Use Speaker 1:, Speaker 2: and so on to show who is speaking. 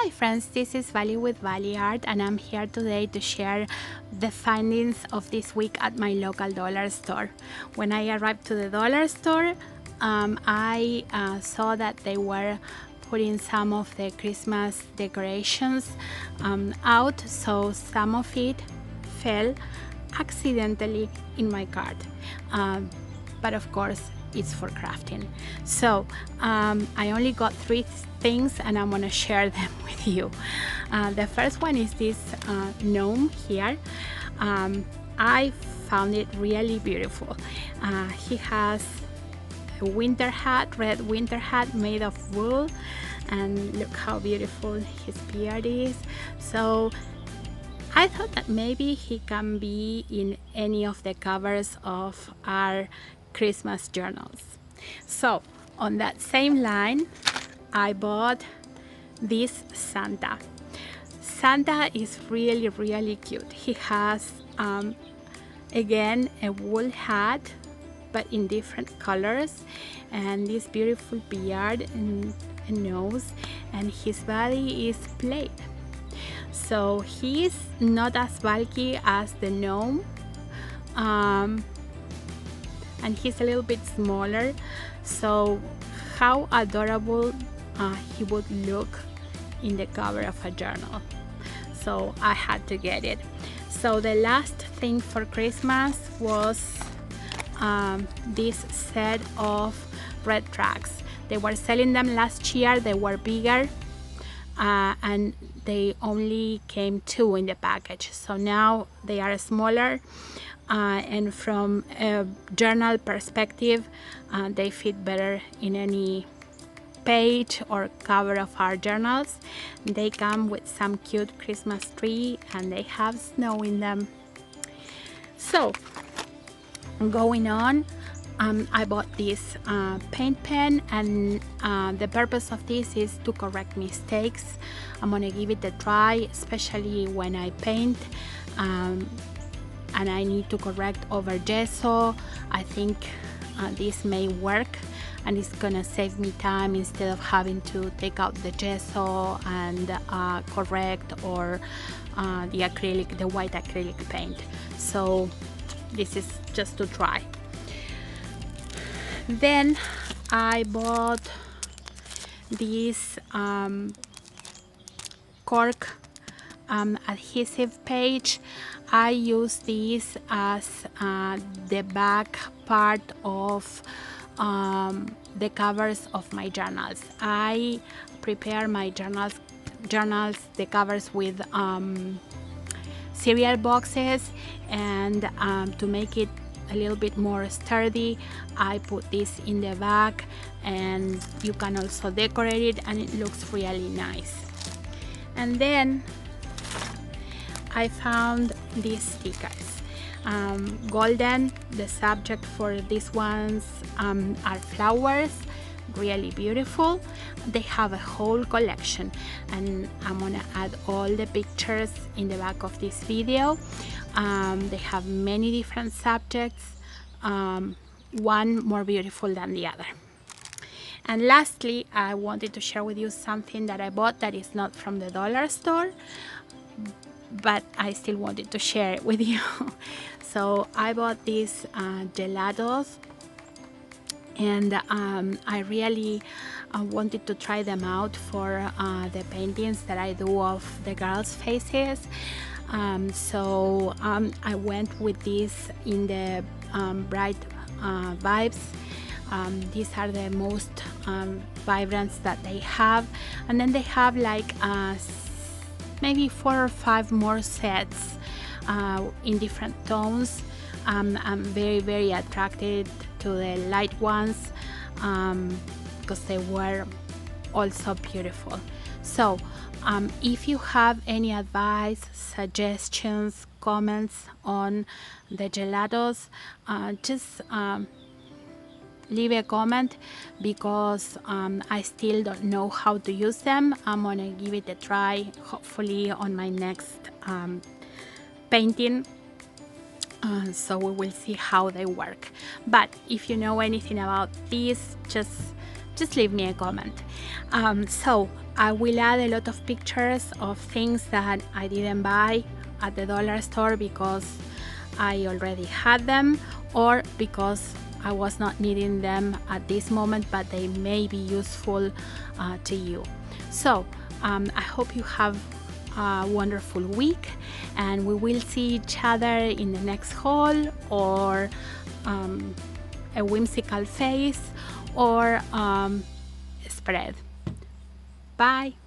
Speaker 1: Hi friends, this is Vali with Vali Art, and I'm here today to share the findings of this week at my local dollar store. When I arrived to the dollar store, I saw that they were putting some of the Christmas decorations out, so some of it fell accidentally in my cart. But of course it's for crafting. So I only got 3 things and I'm gonna share them with you. The first one is this gnome here. I found it really beautiful. He has a winter hat, red winter hat made of wool, and look how beautiful his beard is. So I thought that maybe he can be in any of the covers of our Christmas journals. So on that same line, I bought this Santa. Santa is really cute. He has again a wool hat but in different colors, and this beautiful beard and nose, and his body is plaid. So he's not as bulky as the gnome, and he's a little bit smaller. So how adorable he would look in the cover of a journal. So I had to get it. So the last thing for Christmas was this set of red tracks. They were selling them last year. They were bigger, and they only came 2 in the package. So now they are smaller, and from a journal perspective, they fit better in any page or cover of our journals. They come with some cute Christmas tree and they have snow in them. So going on, I bought this paint pen, and the purpose of this is to correct mistakes. I'm gonna give it a try, especially when I paint and I need to correct over gesso. I think this may work, and it's gonna save me time instead of having to take out the gesso and correct, or the white acrylic paint. So this is just to try. Then I bought this cork adhesive page. I use this as the back part of the covers of my journals. I prepare my journals, the covers with cereal boxes, and to make it a little bit more sturdy, I put this in the back, and you can also decorate it and it looks really nice. And then I found these stickers. Golden, the subject for these ones are flowers, really beautiful. They have a whole collection, and I'm gonna add all the pictures in the back of this video. They have many different subjects, one more beautiful than the other. And lastly, I wanted to share with you something that I bought that is not from the dollar store, but I still wanted to share it with you. So I bought these gelatos, and I really wanted to try them out for the paintings that I do of the girls' faces. So I went with this in the bright vibes. These are the most vibrant that they have, and then they have like maybe 4 or 5 more sets in different tones. I'm very attracted to the light ones because they were also beautiful. So if you have any advice, suggestions, comments on the gelatos, just leave a comment, because I still don't know how to use them. I'm gonna give it a try, hopefully on my next painting. So we will see how they work. But if you know anything about these, just just leave me a comment. So I will add a lot of pictures of things that I didn't buy at the dollar store because I already had them, or because I was not needing them at this moment, but they may be useful to you. So I hope you have a wonderful week, and we will see each other in the next haul, or a whimsical face, or spread. Bye.